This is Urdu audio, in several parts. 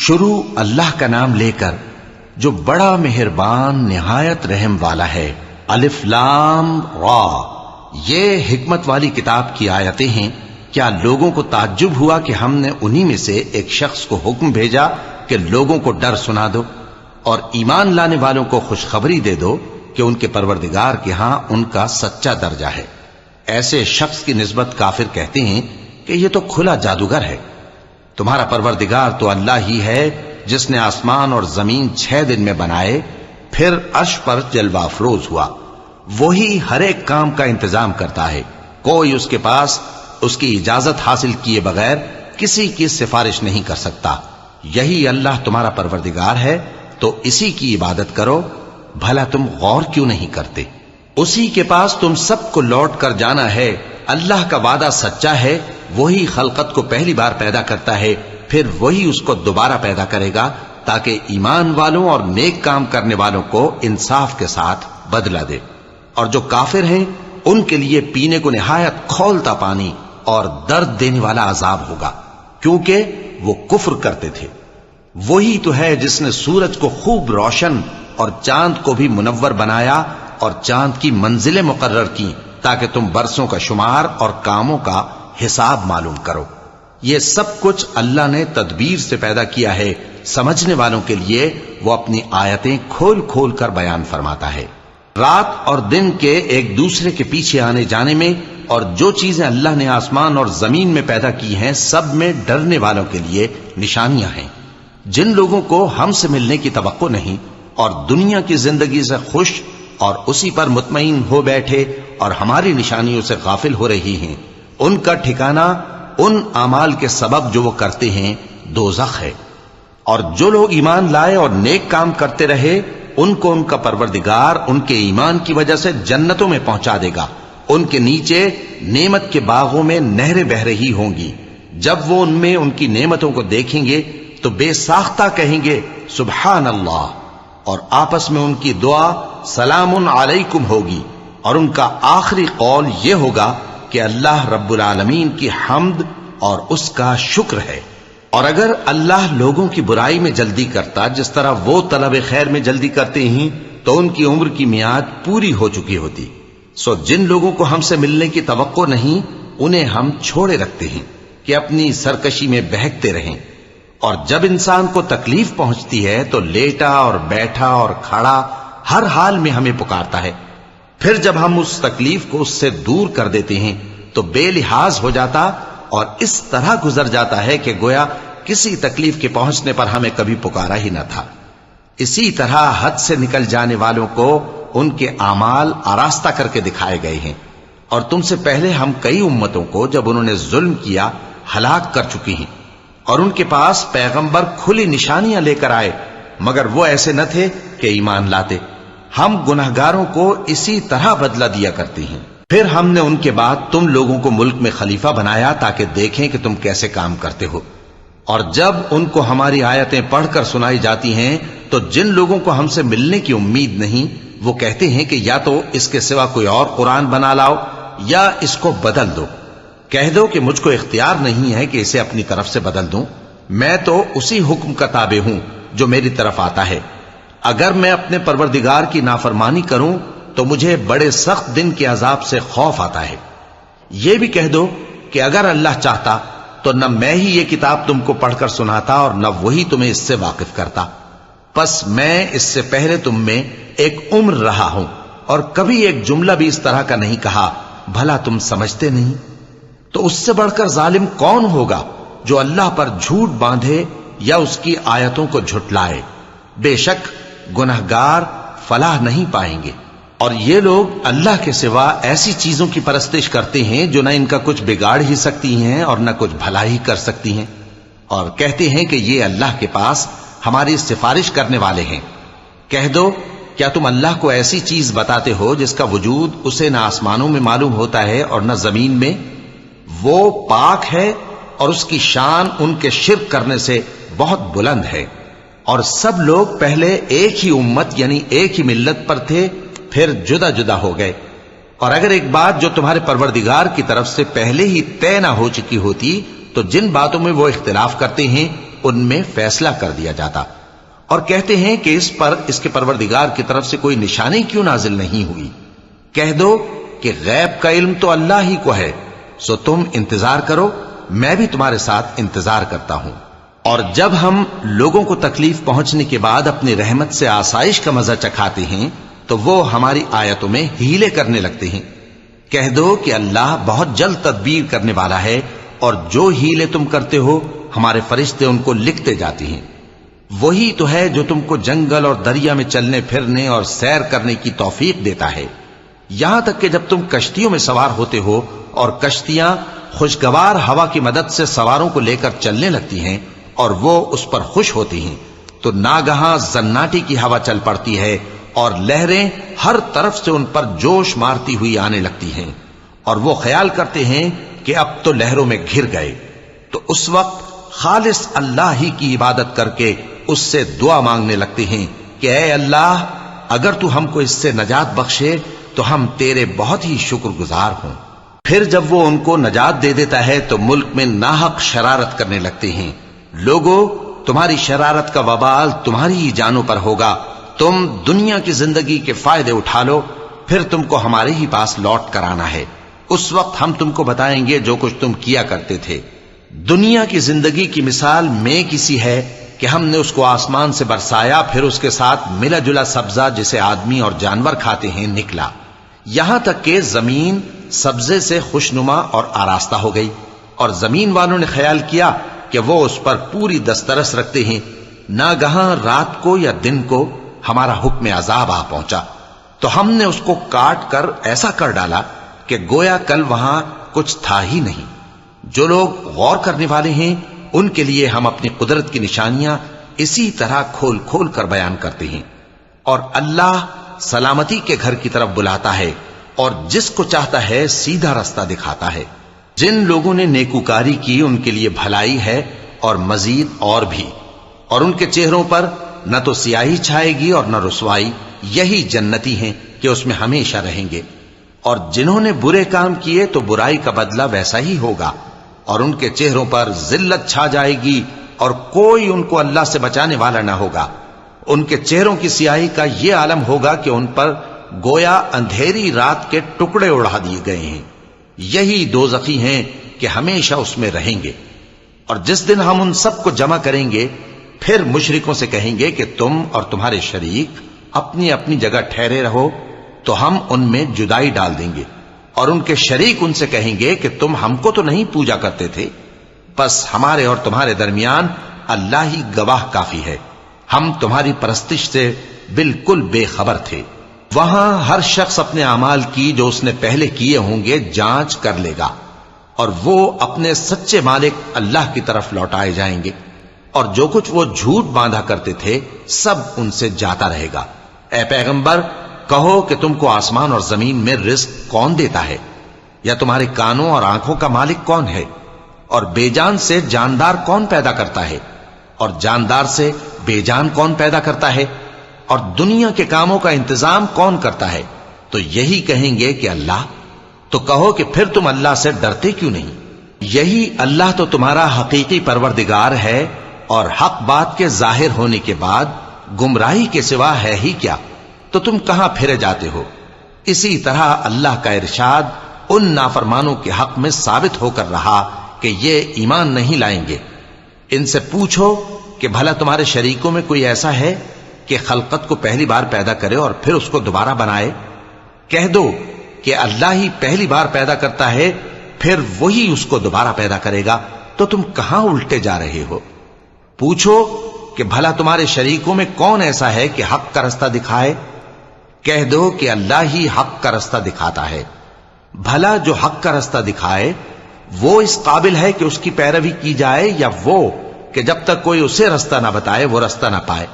شروع اللہ کا نام لے کر جو بڑا مہربان نہایت رحم والا ہے۔ الف لام را، یہ حکمت والی کتاب کی آیتیں ہیں۔ کیا لوگوں کو تعجب ہوا کہ ہم نے انہی میں سے ایک شخص کو حکم بھیجا کہ لوگوں کو ڈر سنا دو اور ایمان لانے والوں کو خوشخبری دے دو کہ ان کے پروردگار کے ہاں ان کا سچا درجہ ہے۔ ایسے شخص کی نسبت کافر کہتے ہیں کہ یہ تو کھلا جادوگر ہے۔ تمہارا پروردگار تو اللہ ہی ہے جس نے آسمان اور زمین 6 دن میں بنائے، پھر عرش پر جلوہ افروز ہوا۔ وہی ہر ایک کام کا انتظام کرتا ہے، کوئی اس کے پاس اس کی اجازت حاصل کیے بغیر کسی کی سفارش نہیں کر سکتا۔ یہی اللہ تمہارا پروردگار ہے تو اسی کی عبادت کرو، بھلا تم غور کیوں نہیں کرتے؟ اسی کے پاس تم سب کو لوٹ کر جانا ہے۔ اللہ کا وعدہ سچا ہے، وہی خلقت کو پہلی بار پیدا کرتا ہے، پھر وہی اس کو دوبارہ پیدا کرے گا تاکہ ایمان والوں اور نیک کام کرنے والوں کو انصاف کے ساتھ بدلہ دے۔ اور جو کافر ہیں ان کے لیے پینے کو نہایت کھولتا پانی اور درد دینے والا عذاب ہوگا، کیونکہ وہ کفر کرتے تھے۔ وہی تو ہے جس نے سورج کو خوب روشن اور چاند کو بھی منور بنایا اور چاند کی منزلیں مقرر کی تاکہ تم برسوں کا شمار اور کاموں کا حساب معلوم کرو۔ یہ سب کچھ اللہ نے تدبیر سے پیدا کیا ہے، سمجھنے والوں کے لیے وہ اپنی آیتیں کھول کھول کر بیان فرماتا ہے۔ رات اور دن کے ایک دوسرے کے پیچھے آنے جانے میں اور جو چیزیں اللہ نے آسمان اور زمین میں پیدا کی ہیں سب میں ڈرنے والوں کے لیے نشانیاں ہیں۔ جن لوگوں کو ہم سے ملنے کی توقع نہیں اور دنیا کی زندگی سے خوش اور اسی پر مطمئن ہو بیٹھے اور ہماری نشانیوں سے غافل ہو رہی ہیں، ان کا ٹھکانہ ان اعمال کے سبب جو وہ کرتے ہیں دوزخ ہے۔ اور جو لوگ ایمان لائے اور نیک کام کرتے رہے ان کو ان کا پروردگار ان کے ایمان کی وجہ سے جنتوں میں پہنچا دے گا، ان کے نیچے نعمت کے باغوں میں نہریں بہ رہی ہوں گی۔ جب وہ ان میں ان کی نعمتوں کو دیکھیں گے تو بے ساختہ کہیں گے سبحان اللہ، اور آپس میں ان کی دعا سلام علیکم ہوگی، اور ان کا آخری قول یہ ہوگا کہ اللہ رب العالمین کی حمد اور اس کا شکر ہے۔ اور اگر اللہ لوگوں کی برائی میں جلدی کرتا جس طرح وہ طلب خیر میں جلدی کرتے ہیں تو ان کی عمر کی میعاد پوری ہو چکی ہوتی۔ سو جن لوگوں کو ہم سے ملنے کی توقع نہیں انہیں ہم چھوڑے رکھتے ہیں کہ اپنی سرکشی میں بہکتے رہیں، اور جب انسان کو تکلیف پہنچتی ہے تو لیٹا اور بیٹھا اور کھڑا ہر حال میں ہمیں پکارتا ہے، پھر جب ہم اس تکلیف کو اس سے دور کر دیتے ہیں تو بے لحاظ ہو جاتا اور اس طرح گزر جاتا ہے کہ گویا کسی تکلیف کے پہنچنے پر ہمیں کبھی پکارا ہی نہ تھا۔ اسی طرح حد سے نکل جانے والوں کو ان کے اعمال آراستہ کر کے دکھائے گئے ہیں، اور تم سے پہلے ہم کئی امتوں کو جب انہوں نے ظلم کیا ہلاک کر چکی ہیں، اور ان کے پاس پیغمبر کھلی نشانیاں لے کر آئے مگر وہ ایسے نہ تھے کہ ایمان لاتے۔ ہم گناہگاروں کو اسی طرح بدلہ دیا کرتے ہیں۔ پھر ہم نے ان کے بعد تم لوگوں کو ملک میں خلیفہ بنایا تاکہ دیکھیں کہ تم کیسے کام کرتے ہو، اور جب ان کو ہماری آیتیں پڑھ کر سنائی جاتی ہیں تو جن لوگوں کو ہم سے ملنے کی امید نہیں وہ کہتے ہیں کہ یا تو اس کے سوا کوئی اور قرآن بنا لاؤ یا اس کو بدل دو۔ کہہ دو کہ مجھ کو اختیار نہیں ہے کہ اسے اپنی طرف سے بدل دوں، میں تو اسی حکم کا تابع ہوں جو میری طرف آتا ہے۔ اگر میں اپنے پروردگار کی نافرمانی کروں تو مجھے بڑے سخت دن کے عذاب سے خوف آتا ہے۔ یہ بھی کہہ دو کہ اگر اللہ چاہتا تو نہ میں ہی یہ کتاب تم کو پڑھ کر سناتا اور نہ وہی تمہیں اس سے واقف کرتا، پس میں اس سے پہلے تم میں ایک عمر رہا ہوں اور کبھی ایک جملہ بھی اس طرح کا نہیں کہا، بھلا تم سمجھتے نہیں؟ تو اس سے بڑھ کر ظالم کون ہوگا جو اللہ پر جھوٹ باندھے یا اس کی آیتوں کو جھٹلائے؟ بے شک گنہگار فلاح نہیں پائیں گے۔ اور یہ لوگ اللہ کے سوا ایسی چیزوں کی پرستش کرتے ہیں جو نہ ان کا کچھ بگاڑ ہی سکتی ہیں اور نہ کچھ بھلا ہی کر سکتی ہیں، اور کہتے ہیں کہ یہ اللہ کے پاس ہماری سفارش کرنے والے ہیں۔ کہہ دو کیا تم اللہ کو ایسی چیز بتاتے ہو جس کا وجود اسے نہ آسمانوں میں معلوم ہوتا ہے اور نہ زمین میں؟ وہ پاک ہے اور اس کی شان ان کے شرک کرنے سے بہت بلند ہے۔ اور سب لوگ پہلے ایک ہی امت یعنی ایک ہی ملت پر تھے، پھر جدا جدا ہو گئے۔ اور اگر ایک بات جو تمہارے پروردگار کی طرف سے پہلے ہی طے نہ ہو چکی ہوتی تو جن باتوں میں وہ اختلاف کرتے ہیں ان میں فیصلہ کر دیا جاتا، اور کہتے ہیں کہ اس پر اس کے پروردگار کی طرف سے کوئی نشانی کیوں نازل نہیں ہوئی؟ کہہ دو کہ غیب کا علم تو اللہ ہی کو ہے، سو تم انتظار کرو، میں بھی تمہارے ساتھ انتظار کرتا ہوں۔ اور جب ہم لوگوں کو تکلیف پہنچنے کے بعد اپنی رحمت سے آسائش کا مزہ چکھاتے ہیں تو وہ ہماری آیتوں میں ہیلے کرنے لگتے ہیں۔ کہہ دو کہ اللہ بہت جلد تدبیر کرنے والا ہے، اور جو ہیلے تم کرتے ہو ہمارے فرشتے ان کو لکھتے جاتے ہیں۔ وہی تو ہے جو تم کو جنگل اور دریا میں چلنے پھرنے اور سیر کرنے کی توفیق دیتا ہے، یہاں تک کہ جب تم کشتیوں میں سوار ہوتے ہو اور کشتیاں خوشگوار ہوا کی مدد سے سواروں کو لے کر چلنے لگتی ہیں اور وہ اس پر خوش ہوتی ہیں، تو ناگہاں زناٹی کی ہوا چل پڑتی ہے اور لہریں ہر طرف سے ان پر جوش مارتی ہوئی آنے لگتی ہیں، اور وہ خیال کرتے ہیں کہ اب تو لہروں میں گھر گئے، تو اس وقت خالص اللہ ہی کی عبادت کر کے اس سے دعا مانگنے لگتے ہیں کہ اے اللہ، اگر تو ہم کو اس سے نجات بخشے تو ہم تیرے بہت ہی شکر گزار ہوں۔ پھر جب وہ ان کو نجات دے دیتا ہے تو ملک میں ناحق شرارت کرنے لگتے ہیں۔ لوگو، تمہاری شرارت کا وبال تمہاری ہی جانوں پر ہوگا، تم دنیا کی زندگی کے فائدے اٹھا لو، پھر تم کو ہمارے ہی پاس لوٹ کر آنا ہے، اس وقت ہم تم کو بتائیں گے جو کچھ تم کیا کرتے تھے۔ دنیا کی زندگی کی مثال میں کسی ہے کہ ہم نے اس کو آسمان سے برسایا، پھر اس کے ساتھ ملا جلا سبزہ جسے آدمی اور جانور کھاتے ہیں نکلا، یہاں تک کہ زمین سبزے سے خوشنما اور آراستہ ہو گئی، اور زمین والوں نے خیال کیا کہ وہ اس پر پوری دسترس رکھتے ہیں۔ ناگہاں رات کو یا دن کو ہمارا حکم عذاب آ پہنچا، تو ہم نے اس کو کاٹ کر ایسا کر ڈالا کہ گویا کل وہاں کچھ تھا ہی نہیں۔ جو لوگ غور کرنے والے ہیں ان کے لیے ہم اپنی قدرت کی نشانیاں اسی طرح کھول کھول کر بیان کرتے ہیں۔ اور اللہ سلامتی کے گھر کی طرف بلاتا ہے، اور جس کو چاہتا ہے سیدھا رستہ دکھاتا ہے۔ جن لوگوں نے نیکوکاری کی ان کے لیے بھلائی ہے اور مزید اور بھی، اور ان کے چہروں پر نہ تو سیاہی چھائے گی اور نہ رسوائی، یہی جنتی ہیں کہ اس میں ہمیشہ رہیں گے۔ اور جنہوں نے برے کام کیے تو برائی کا بدلہ ویسا ہی ہوگا، اور ان کے چہروں پر ذلت چھا جائے گی اور کوئی ان کو اللہ سے بچانے والا نہ ہوگا۔ ان کے چہروں کی سیاہی کا یہ عالم ہوگا کہ ان پر گویا اندھیری رات کے ٹکڑے اڑا دیے گئے ہیں۔ یہی دوزخی ہیں کہ ہمیشہ اس میں رہیں گے۔ اور جس دن ہم ان سب کو جمع کریں گے، پھر مشرکوں سے کہیں گے کہ تم اور تمہارے شریک اپنی اپنی جگہ ٹھہرے رہو، تو ہم ان میں جدائی ڈال دیں گے، اور ان کے شریک ان سے کہیں گے کہ تم ہم کو تو نہیں پوجا کرتے تھے، بس ہمارے اور تمہارے درمیان اللہ ہی گواہ کافی ہے، ہم تمہاری پرستش سے بالکل بے خبر تھے۔ وہاں ہر شخص اپنے اعمال کی جو اس نے پہلے کیے ہوں گے جانچ کر لے گا، اور وہ اپنے سچے مالک اللہ کی طرف لوٹائے جائیں گے، اور جو کچھ وہ جھوٹ باندھا کرتے تھے سب ان سے جاتا رہے گا۔ اے پیغمبر، کہو کہ تم کو آسمان اور زمین میں رزق کون دیتا ہے، یا تمہارے کانوں اور آنکھوں کا مالک کون ہے، اور بے جان سے جاندار کون پیدا کرتا ہے، اور جاندار سے بے جان کون پیدا کرتا ہے، اور دنیا کے کاموں کا انتظام کون کرتا ہے؟ تو یہی کہیں گے کہ اللہ۔ تو کہو کہ پھر تم اللہ سے ڈرتے کیوں نہیں؟ یہی اللہ تو تمہارا حقیقی پروردگار ہے، اور حق بات کے ظاہر ہونے کے بعد گمراہی کے سوا ہے ہی کیا؟ تو تم کہاں پھرے جاتے ہو؟ اسی طرح اللہ کا ارشاد ان نافرمانوں کے حق میں ثابت ہو کر رہا کہ یہ ایمان نہیں لائیں گے۔ ان سے پوچھو کہ بھلا تمہارے شریکوں میں کوئی ایسا ہے کہ خلقت کو پہلی بار پیدا کرے اور پھر اس کو دوبارہ بنائے؟ کہہ دو کہ اللہ ہی پہلی بار پیدا کرتا ہے، پھر وہی اس کو دوبارہ پیدا کرے گا، تو تم کہاں الٹے جا رہے ہو؟ پوچھو کہ بھلا تمہارے شریکوں میں کون ایسا ہے کہ حق کا رستہ دکھائے؟ کہہ دو کہ اللہ ہی حق کا رستہ دکھاتا ہے۔ بھلا جو حق کا رستہ دکھائے وہ اس قابل ہے کہ اس کی پیروی کی جائے، یا وہ کہ جب تک کوئی اسے رستہ نہ بتائے وہ رستہ نہ پائے؟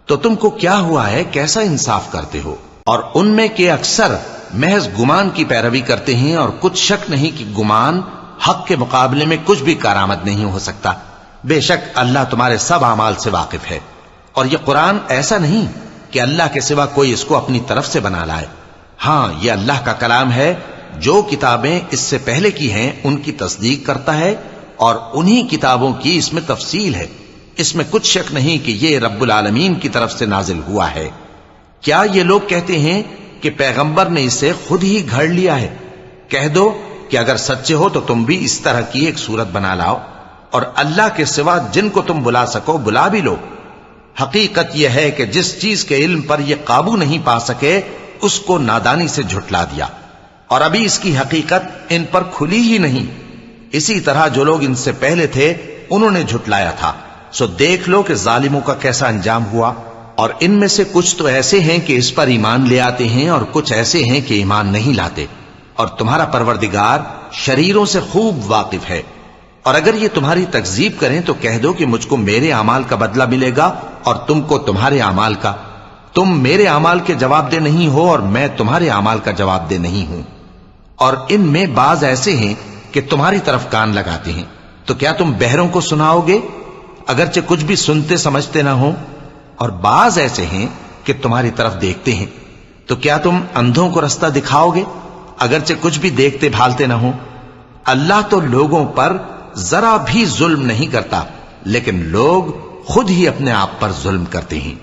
تو تم کو کیا ہوا ہے، کیسا انصاف کرتے ہو؟ اور ان میں کے اکثر محض گمان کی پیروی کرتے ہیں، اور کچھ شک نہیں کہ گمان حق کے مقابلے میں کچھ بھی کارآمد نہیں ہو سکتا۔ بے شک اللہ تمہارے سب اعمال سے واقف ہے، اور یہ قرآن ایسا نہیں کہ اللہ کے سوا کوئی اس کو اپنی طرف سے بنا لائے۔ ہاں، یہ اللہ کا کلام ہے، جو کتابیں اس سے پہلے کی ہیں ان کی تصدیق کرتا ہے، اور انہی کتابوں کی اس میں تفصیل ہے۔ اس میں کچھ شک نہیں کہ یہ رب العالمین کی طرف سے نازل ہوا ہے۔ کیا یہ لوگ کہتے ہیں کہ پیغمبر نے اسے خود ہی گھڑ لیا ہے؟ کہہ دو کہ اگر سچے ہو تو تم بھی اس طرح کی ایک صورت بنا لاؤ، اور اللہ کے سوا جن کو تم بلا سکو بلا بھی لو۔ حقیقت یہ ہے کہ جس چیز کے علم پر یہ قابو نہیں پا سکے اس کو نادانی سے جھٹلا دیا، اور ابھی اس کی حقیقت ان پر کھلی ہی نہیں۔ اسی طرح جو لوگ ان سے پہلے تھے انہوں نے جھٹلایا تھا، سو دیکھ لو کہ ظالموں کا کیسا انجام ہوا۔ اور ان میں سے کچھ تو ایسے ہیں کہ اس پر ایمان لے آتے ہیں، اور کچھ ایسے ہیں کہ ایمان نہیں لاتے، اور تمہارا پروردگار شریروں سے خوب واقف ہے۔ اور اگر یہ تمہاری تکذیب کریں تو کہہ دو کہ مجھ کو میرے اعمال کا بدلہ ملے گا اور تم کو تمہارے اعمال کا۔ تم میرے اعمال کے جواب دہ نہیں ہو اور میں تمہارے اعمال کا جواب دہ نہیں ہوں۔ اور ان میں بعض ایسے ہیں کہ تمہاری طرف کان لگاتے ہیں، تو کیا تم بہروں کو سناؤ گے اگرچہ کچھ بھی سنتے سمجھتے نہ ہو؟ اور بعض ایسے ہیں کہ تمہاری طرف دیکھتے ہیں، تو کیا تم اندھوں کو رستہ دکھاؤ گے اگرچہ کچھ بھی دیکھتے بھالتے نہ ہو؟ اللہ تو لوگوں پر ذرا بھی ظلم نہیں کرتا، لیکن لوگ خود ہی اپنے آپ پر ظلم کرتے ہیں۔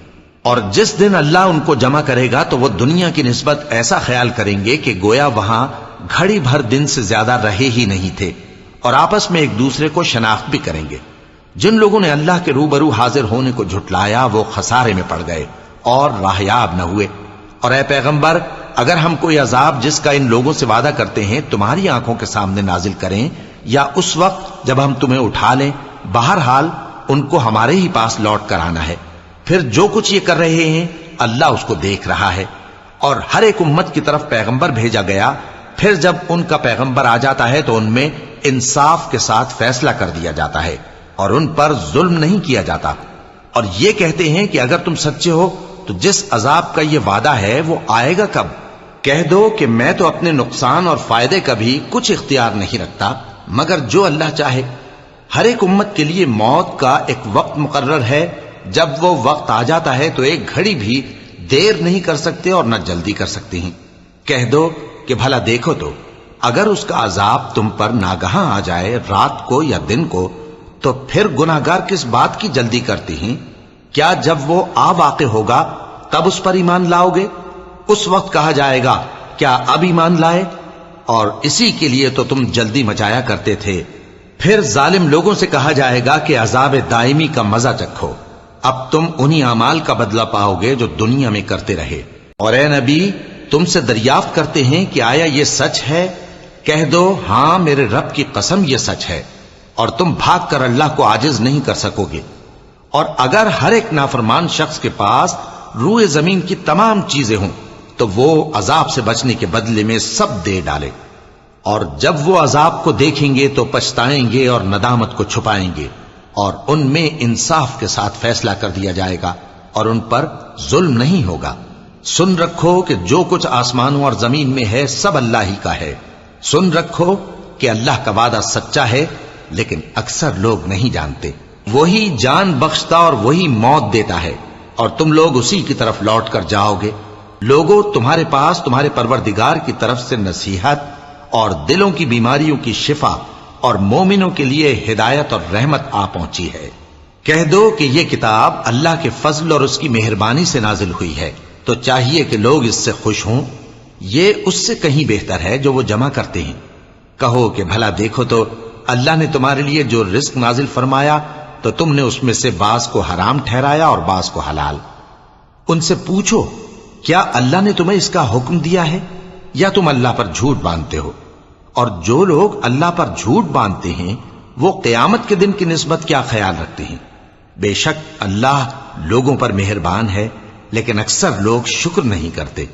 اور جس دن اللہ ان کو جمع کرے گا تو وہ دنیا کی نسبت ایسا خیال کریں گے کہ گویا وہاں گھڑی بھر دن سے زیادہ رہے ہی نہیں تھے، اور آپس میں ایک دوسرے کو شناخت بھی کریں گے۔ جن لوگوں نے اللہ کے روبرو حاضر ہونے کو جھٹلایا وہ خسارے میں پڑ گئے اور راہیاب نہ ہوئے۔ اور اے پیغمبر، اگر ہم کوئی عذاب جس کا ان لوگوں سے وعدہ کرتے ہیں تمہاری آنکھوں کے سامنے نازل کریں یا اس وقت جب ہم تمہیں اٹھا لیں، بہرحال ان کو ہمارے ہی پاس لوٹ کر آنا ہے۔ پھر جو کچھ یہ کر رہے ہیں اللہ اس کو دیکھ رہا ہے۔ اور ہر ایک امت کی طرف پیغمبر بھیجا گیا، پھر جب ان کا پیغمبر آ جاتا ہے تو ان میں انصاف کے ساتھ فیصلہ کر دیا جاتا ہے اور ان پر ظلم نہیں کیا جاتا۔ اور یہ کہتے ہیں کہ اگر تم سچے ہو تو جس عذاب کا یہ وعدہ ہے وہ آئے گا کب؟ کہہ دو کہ میں تو اپنے نقصان اور فائدے کا بھی کچھ اختیار نہیں رکھتا مگر جو اللہ چاہے۔ ہر ایک امت کے لیے موت کا ایک وقت مقرر ہے، جب وہ وقت آ جاتا ہے تو ایک گھڑی بھی دیر نہیں کر سکتے اور نہ جلدی کر سکتے ہیں۔ کہہ دو کہ بھلا دیکھو تو اگر اس کا عذاب تم پر ناگہاں آ جائے رات کو یا دن کو تو پھر گناہگار کس بات کی جلدی کرتے ہیں؟ کیا جب وہ آ واقع ہوگا تب اس پر ایمان لاؤ گے؟ اس وقت کہا جائے گا کیا اب ایمان لائے؟ اور اسی کے لیے تو تم جلدی مچایا کرتے تھے۔ پھر ظالم لوگوں سے کہا جائے گا کہ عذاب دائمی کا مزہ چکھو، اب تم انہی اعمال کا بدلہ پاؤ گے جو دنیا میں کرتے رہے۔ اور اے نبی، تم سے دریافت کرتے ہیں کہ آیا یہ سچ ہے؟ کہہ دو ہاں میرے رب کی قسم یہ سچ ہے، اور تم بھاگ کر اللہ کو عاجز نہیں کر سکو گے۔ اور اگر ہر ایک نافرمان شخص کے پاس روئے زمین کی تمام چیزیں ہوں تو وہ عذاب سے بچنے کے بدلے میں سب دے ڈالے، اور جب وہ عذاب کو دیکھیں گے تو پچھتائیں گے اور ندامت کو چھپائیں گے، اور ان میں انصاف کے ساتھ فیصلہ کر دیا جائے گا اور ان پر ظلم نہیں ہوگا۔ سن رکھو کہ جو کچھ آسمانوں اور زمین میں ہے سب اللہ ہی کا ہے۔ سن رکھو کہ اللہ کا وعدہ سچا ہے لیکن اکثر لوگ نہیں جانتے۔ وہی جان بخشتا اور وہی موت دیتا ہے، اور تم لوگ اسی کی طرف لوٹ کر جاؤ گے۔ لوگوں، تمہارے پاس تمہارے پروردگار کی طرف سے نصیحت اور دلوں کی بیماریوں کی شفا اور مومنوں کے لیے ہدایت اور رحمت آ پہنچی ہے۔ کہہ دو کہ یہ کتاب اللہ کے فضل اور اس کی مہربانی سے نازل ہوئی ہے، تو چاہیے کہ لوگ اس سے خوش ہوں۔ یہ اس سے کہیں بہتر ہے جو وہ جمع کرتے ہیں۔ کہو کہ بھلا دیکھو تو اللہ نے تمہارے لیے جو رزق نازل فرمایا تو تم نے اس میں سے بعض کو حرام ٹھہرایا اور بعض کو حلال۔ ان سے پوچھو کیا اللہ نے تمہیں اس کا حکم دیا ہے یا تم اللہ پر جھوٹ باندھتے ہو؟ اور جو لوگ اللہ پر جھوٹ باندھتے ہیں وہ قیامت کے دن کی نسبت کیا خیال رکھتے ہیں؟ بے شک اللہ لوگوں پر مہربان ہے لیکن اکثر لوگ شکر نہیں کرتے۔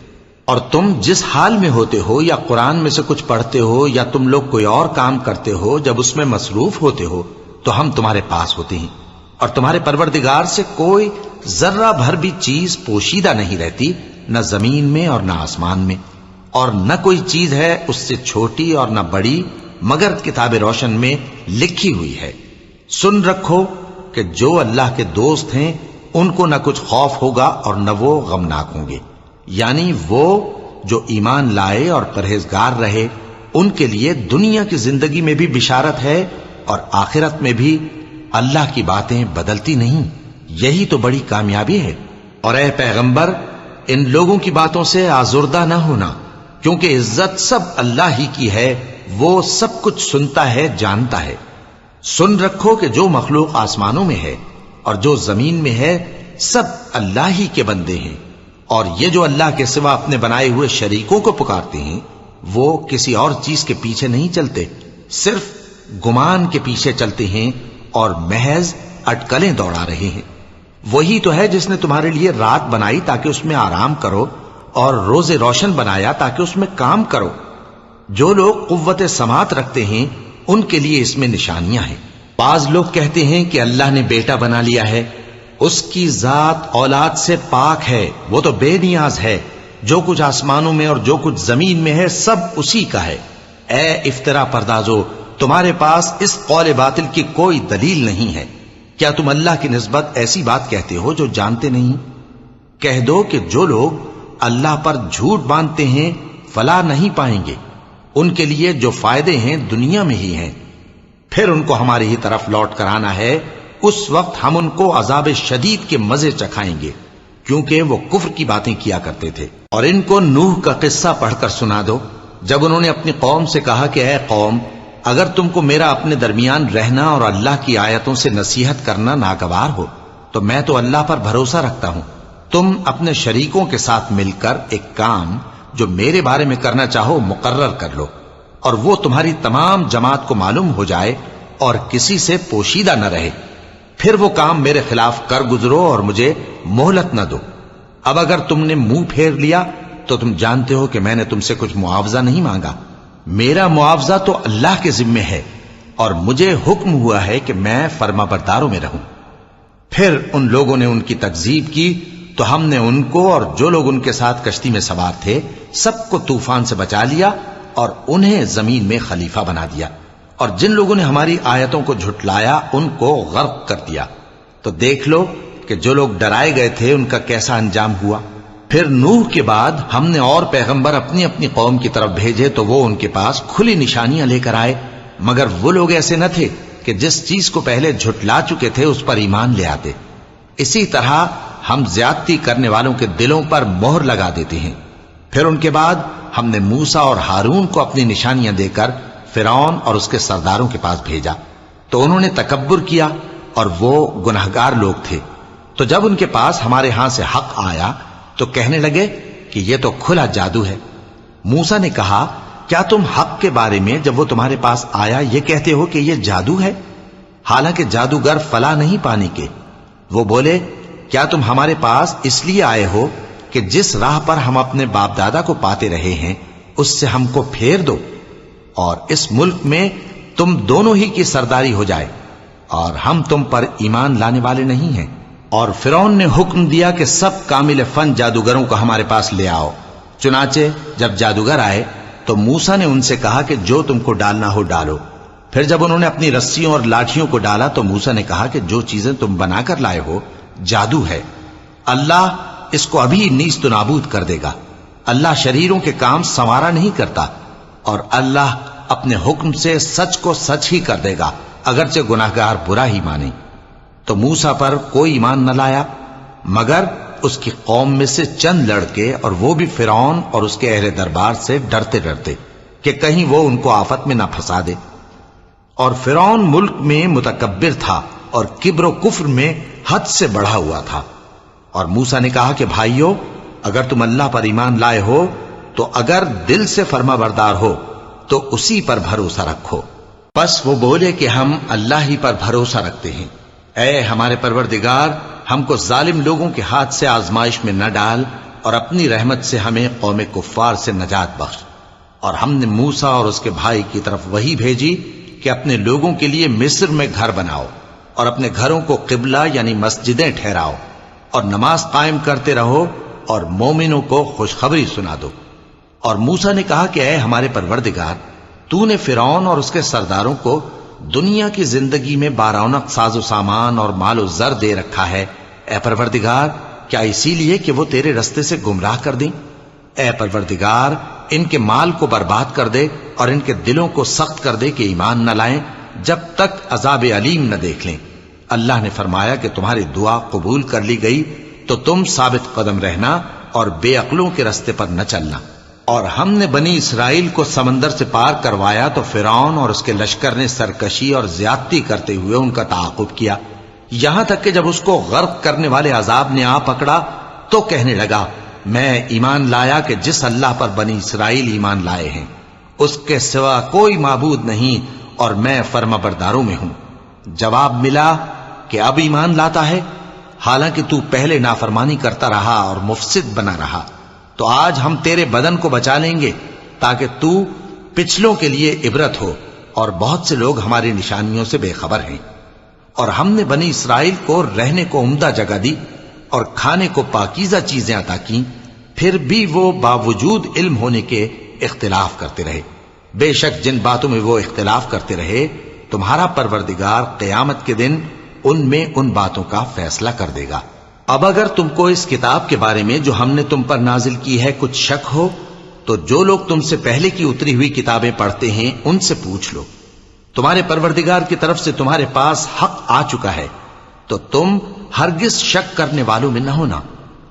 اور تم جس حال میں ہوتے ہو یا قرآن میں سے کچھ پڑھتے ہو یا تم لوگ کوئی اور کام کرتے ہو، جب اس میں مصروف ہوتے ہو تو ہم تمہارے پاس ہوتے ہیں، اور تمہارے پروردگار سے کوئی ذرہ بھر بھی چیز پوشیدہ نہیں رہتی، نہ زمین میں اور نہ آسمان میں، اور نہ کوئی چیز ہے اس سے چھوٹی اور نہ بڑی مگر کتاب روشن میں لکھی ہوئی ہے۔ سن رکھو کہ جو اللہ کے دوست ہیں ان کو نہ کچھ خوف ہوگا اور نہ وہ غمناک ہوں گے، یعنی وہ جو ایمان لائے اور پرہیزگار رہے ان کے لیے دنیا کی زندگی میں بھی بشارت ہے اور آخرت میں بھی اللہ کی باتیں بدلتی نہیں، یہی تو بڑی کامیابی ہے۔ اور اے پیغمبر، ان لوگوں کی باتوں سے آزردہ نہ ہونا، کیونکہ عزت سب اللہ ہی کی ہے، وہ سب کچھ سنتا ہے، جانتا ہے۔ سن رکھو کہ جو مخلوق آسمانوں میں ہے اور جو زمین میں ہے سب اللہ ہی کے بندے ہیں، اور یہ جو اللہ کے سوا اپنے بنائے ہوئے شریکوں کو پکارتے ہیں وہ کسی اور چیز کے پیچھے نہیں چلتے، صرف گمان کے پیچھے چلتے ہیں اور محض اٹکلیں دوڑا رہے ہیں۔ وہی تو ہے جس نے تمہارے لیے رات بنائی تاکہ اس میں آرام کرو، اور روز روشن بنایا تاکہ اس میں کام کرو۔ جو لوگ قوت سماعت رکھتے ہیں ان کے لیے اس میں نشانیاں ہیں۔ بعض لوگ کہتے ہیں کہ اللہ نے بیٹا بنا لیا ہے، اس کی ذات اولاد سے پاک ہے، وہ تو بے نیاز ہے، جو کچھ آسمانوں میں اور جو کچھ زمین میں ہے سب اسی کا ہے۔ اے افترا پردازو، تمہارے پاس اس قول باطل کی کوئی دلیل نہیں ہے۔ کیا تم اللہ کی نسبت ایسی بات کہتے ہو جو جانتے نہیں؟ کہہ دو کہ جو لوگ اللہ پر جھوٹ باندھتے ہیں فلاح نہیں پائیں گے، ان کے لیے جو فائدے ہیں دنیا میں ہی ہیں، پھر ان کو ہماری ہی طرف لوٹ کر آنا ہے، اس وقت ہم ان کو عذاب شدید کے مزے چکھائیں گے، کیونکہ وہ کفر کی باتیں کیا کرتے تھے۔ اور ان کو نوح کا قصہ پڑھ کر سنا دو، جب انہوں نے اپنی قوم سے کہا کہ اے قوم، اگر تم کو میرا اپنے درمیان رہنا اور اللہ کی آیتوں سے نصیحت کرنا ناگوار ہو تو میں تو اللہ پر بھروسہ رکھتا ہوں، تم اپنے شریکوں کے ساتھ مل کر ایک کام جو میرے بارے میں کرنا چاہو مقرر کر لو، اور وہ تمہاری تمام جماعت کو معلوم ہو جائے اور کسی سے پوشیدہ نہ رہے، پھر وہ کام میرے خلاف کر گزرو اور مجھے مہلت نہ دو۔ اب اگر تم نے منہ پھیر لیا تو تم جانتے ہو کہ میں نے تم سے کچھ معاوضہ نہیں مانگا، میرا معاوضہ تو اللہ کے ذمے ہے، اور مجھے حکم ہوا ہے کہ میں فرما برداروں میں رہوں۔ پھر ان لوگوں نے ان کی تکذیب کی تو ہم نے ان کو اور جو لوگ ان کے ساتھ کشتی میں سوار تھے سب کو طوفان سے بچا لیا اور انہیں زمین میں خلیفہ بنا دیا، اور جن لوگوں نے ہماری آیتوں کو جھٹلایا ان کو غرق کر دیا۔ تو دیکھ لو کہ جو لوگ ڈرائے گئے تھے ان کا کیسا انجام ہوا۔ پھر نوح کے بعد ہم نے اور پیغمبر اپنی اپنی قوم کی طرف بھیجے تو وہ ان کے پاس کھلی نشانیاں لے کر آئے، مگر وہ لوگ ایسے نہ تھے کہ جس چیز کو پہلے جھٹلا چکے تھے اس پر ایمان لے آتے۔ اسی طرح ہم زیادتی کرنے والوں کے دلوں پر مہر لگا دیتے ہیں۔ پھر ان کے بعد ہم نے موسیٰ اور ہارون کو اپنی نشانیاں دے کر فرعون اور اس کے سرداروں کے پاس بھیجا، تو انہوں نے تکبر کیا اور وہ گناہگار لوگ تھے۔ تو جب ان کے پاس ہمارے ہاں سے حق آیا تو کہنے لگے کہ یہ تو کھلا جادو ہے۔ موسیٰ نے کہا، کیا تم حق کے بارے میں جب وہ تمہارے پاس آیا یہ کہتے ہو کہ یہ جادو ہے، حالانکہ جادوگر فلاح نہیں پانے کے؟ وہ بولے، کیا تم ہمارے پاس اس لیے آئے ہو کہ جس راہ پر ہم اپنے باپ دادا کو پاتے رہے ہیں اس سے ہم کو پھیر دو، اور اس ملک میں تم دونوں ہی کی سرداری ہو جائے، اور ہم تم پر ایمان لانے والے نہیں ہیں؟ اور فرعون نے حکم دیا کہ سب کامل فن جادوگروں کو ہمارے پاس لے آؤ۔ چنانچہ جب جادوگر آئے تو موسیٰ نے ان سے کہا کہ جو تم کو ڈالنا ہو ڈالو۔ پھر جب انہوں نے اپنی رسیوں اور لاٹھیوں کو ڈالا تو موسیٰ نے کہا کہ جو چیزیں تم بنا کر لائے ہو جادو ہے، اللہ اس کو ابھی نیست و نابود کر دے گا۔ اللہ شریروں کے کام سنوارا نہیں کرتا، اور اللہ اپنے حکم سے سچ کو سچ ہی کر دے گا، اگرچہ گناہگار برا ہی مانے۔ تو موسیٰ پر کوئی ایمان نہ لایا مگر اس کی قوم میں سے چند لڑکے، اور وہ بھی فرعون اور اس کے اہل دربار سے ڈرتے ڈرتے کہ کہیں وہ ان کو آفت میں نہ پھنسا دے۔ اور فرعون ملک میں متکبر تھا اور کبر و کفر میں حد سے بڑھا ہوا تھا۔ اور موسیٰ نے کہا کہ بھائیو، اگر تم اللہ پر ایمان لائے ہو تو اگر دل سے فرما بردار ہو تو اسی پر بھروسہ رکھو۔ پس وہ بولے کہ ہم اللہ ہی پر بھروسہ رکھتے ہیں۔ اے ہمارے پروردگار، ہم کو ظالم لوگوں کے ہاتھ سے آزمائش میں نہ ڈال، اور اپنی رحمت سے ہمیں قوم کفار سے نجات بخش۔ اور ہم نے موسیٰ اور اس کے بھائی کی طرف وحی بھیجی کہ اپنے لوگوں کے لیے مصر میں گھر بناؤ، اور اپنے گھروں کو قبلہ یعنی مسجدیں ٹھہراؤ، اور نماز قائم کرتے رہو، اور مومنوں کو خوشخبری سنا دو۔ اور موسیٰ نے کہا کہ اے ہمارے پروردگار، تو نے فرعون اور اس کے سرداروں کو دنیا کی زندگی میں بارونق ساز و سامان اور مال و زر دے رکھا ہے، اے پروردگار کیا اسی لیے کہ وہ تیرے رستے سے گمراہ کر دیں؟ اے پروردگار ان کے مال کو برباد کر دے اور ان کے دلوں کو سخت کر دے کہ ایمان نہ لائیں جب تک عذاب علیم نہ دیکھ لیں۔ اللہ نے فرمایا کہ تمہاری دعا قبول کر لی گئی تو تم ثابت قدم رہنا اور بے عقلوں کے راستے پر نہ چلنا۔ اور ہم نے بنی اسرائیل کو سمندر سے پار کروایا تو فرعون اور اس کے لشکر نے سرکشی اور زیادتی کرتے ہوئے ان کا تعاقب کیا، یہاں تک کہ جب اس کو غرق کرنے والے عذاب نے آ پکڑا تو کہنے لگا میں ایمان لایا کہ جس اللہ پر بنی اسرائیل ایمان لائے ہیں اس کے سوا کوئی معبود نہیں اور میں فرمانبرداروں میں ہوں۔ جواب ملا کہ اب ایمان لاتا ہے، حالانکہ تو پہلے نافرمانی کرتا رہا اور مفسد بنا رہا، تو آج ہم تیرے بدن کو بچا لیں گے تاکہ تو پچھلوں کے لیے عبرت ہو، اور بہت سے لوگ ہماری نشانیوں سے بے خبر ہیں۔ اور ہم نے بنی اسرائیل کو رہنے کو عمدہ جگہ دی اور کھانے کو پاکیزہ چیزیں عطا کیں، پھر بھی وہ باوجود علم ہونے کے اختلاف کرتے رہے۔ بے شک جن باتوں میں وہ اختلاف کرتے رہے تمہارا پروردگار قیامت کے دن ان میں ان باتوں کا فیصلہ کر دے گا۔ اب اگر تم کو اس کتاب کے بارے میں جو ہم نے تم پر نازل کی ہے کچھ شک ہو تو جو لوگ تم سے پہلے کی اتری ہوئی کتابیں پڑھتے ہیں ان سے پوچھ لو، تمہارے پروردگار کی طرف سے تمہارے پاس حق آ چکا ہے تو تم ہرگز شک کرنے والوں میں نہ ہونا،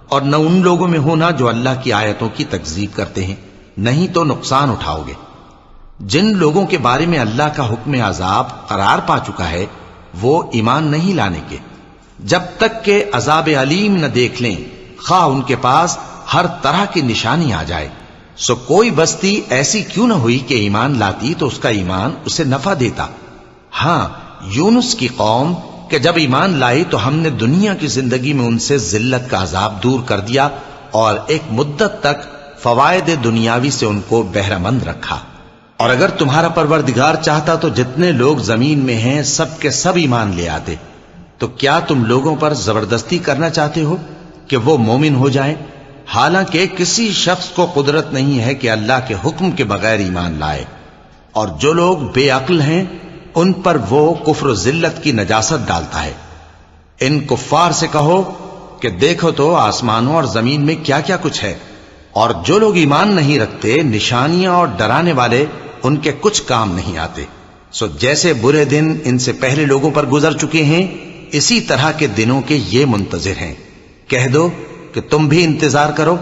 اور نہ ان لوگوں میں ہونا جو اللہ کی آیتوں کی تکذیب کرتے ہیں، نہیں تو نقصان اٹھاؤ گے۔ جن لوگوں کے بارے میں اللہ کا حکم عذاب قرار پا چکا ہے وہ ایمان نہیں لانے کے جب تک کہ عذاب علیم نہ دیکھ لیں، خواہ ان کے پاس ہر طرح کی نشانی آ جائے۔ سو کوئی بستی ایسی کیوں نہ ہوئی کہ ایمان لاتی تو اس کا ایمان اسے نفع دیتا۔ ہاں، یونس کی قوم کہ جب ایمان لائی تو ہم نے دنیا کی زندگی میں ان سے ذلت کا عذاب دور کر دیا اور ایک مدت تک فوائد دنیاوی سے ان کو بہرہ مند رکھا۔ اور اگر تمہارا پروردگار چاہتا تو جتنے لوگ زمین میں ہیں سب کے سب ایمان لے آتے، تو کیا تم لوگوں پر زبردستی کرنا چاہتے ہو کہ وہ مومن ہو جائیں؟ حالانکہ کسی شخص کو قدرت نہیں ہے کہ اللہ کے حکم کے بغیر ایمان لائے، اور جو لوگ بے عقل ہیں ان پر وہ کفر و ذلت کی نجاست ڈالتا ہے۔ ان کفار سے کہو کہ دیکھو تو آسمانوں اور زمین میں کیا کیا کچھ ہے، اور جو لوگ ایمان نہیں رکھتے نشانیاں اور ڈرانے والے ان کے کچھ کام نہیں آتے۔ سو جیسے برے دن ان سے پہلے لوگوں پر گزر چکے ہیں اسی طرح کے دنوں کے یہ منتظر ہیں۔ کہہ دو کہ تم بھی انتظار کرو،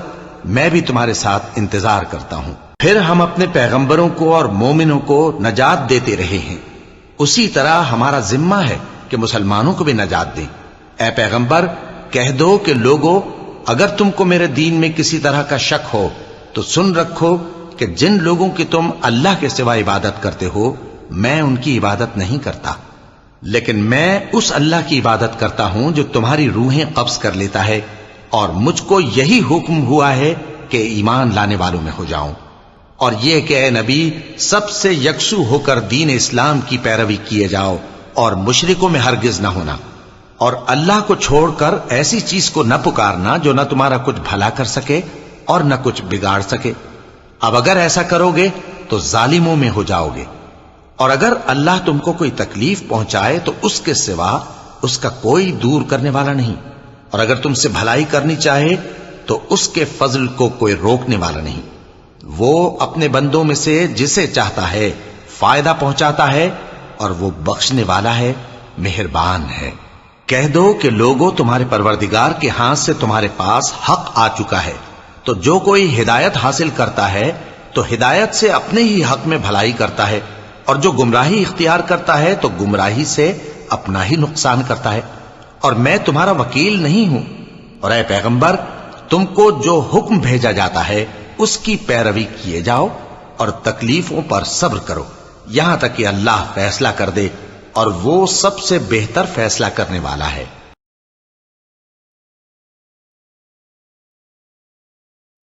میں بھی تمہارے ساتھ انتظار کرتا ہوں۔ پھر ہم اپنے پیغمبروں کو اور مومنوں کو نجات دیتے رہے ہیں، اسی طرح ہمارا ذمہ ہے کہ مسلمانوں کو بھی نجات دیں۔ اے پیغمبر کہہ دو کہ لوگو اگر تم کو میرے دین میں کسی طرح کا شک ہو تو سن رکھو کہ جن لوگوں کی تم اللہ کے سوا عبادت کرتے ہو میں ان کی عبادت نہیں کرتا، لیکن میں اس اللہ کی عبادت کرتا ہوں جو تمہاری روحیں قبض کر لیتا ہے، اور مجھ کو یہی حکم ہوا ہے کہ ایمان لانے والوں میں ہو جاؤں، اور یہ کہ اے نبی سب سے یکسو ہو کر دین اسلام کی پیروی کیے جاؤ اور مشرکوں میں ہرگز نہ ہونا، اور اللہ کو چھوڑ کر ایسی چیز کو نہ پکارنا جو نہ تمہارا کچھ بھلا کر سکے اور نہ کچھ بگاڑ سکے۔ اب اگر ایسا کرو گے تو ظالموں میں ہو جاؤ گے، اور اگر اللہ تم کو کوئی تکلیف پہنچائے تو اس کے سوا اس کا کوئی دور کرنے والا نہیں، اور اگر تم سے بھلائی کرنی چاہے تو اس کے فضل کو کوئی روکنے والا نہیں۔ وہ اپنے بندوں میں سے جسے چاہتا ہے فائدہ پہنچاتا ہے، اور وہ بخشنے والا ہے، مہربان ہے۔ کہہ دو کہ لوگوں تمہارے پروردگار کے ہاتھ سے تمہارے پاس حق آ چکا ہے، تو جو کوئی ہدایت حاصل کرتا ہے تو ہدایت سے اپنے ہی حق میں بھلائی کرتا ہے، اور جو گمراہی اختیار کرتا ہے تو گمراہی سے اپنا ہی نقصان کرتا ہے، اور میں تمہارا وکیل نہیں ہوں۔ اور اے پیغمبر تم کو جو حکم بھیجا جاتا ہے اس کی پیروی کیے جاؤ اور تکلیفوں پر صبر کرو یہاں تک کہ اللہ فیصلہ کر دے، اور وہ سب سے بہتر فیصلہ کرنے والا ہے۔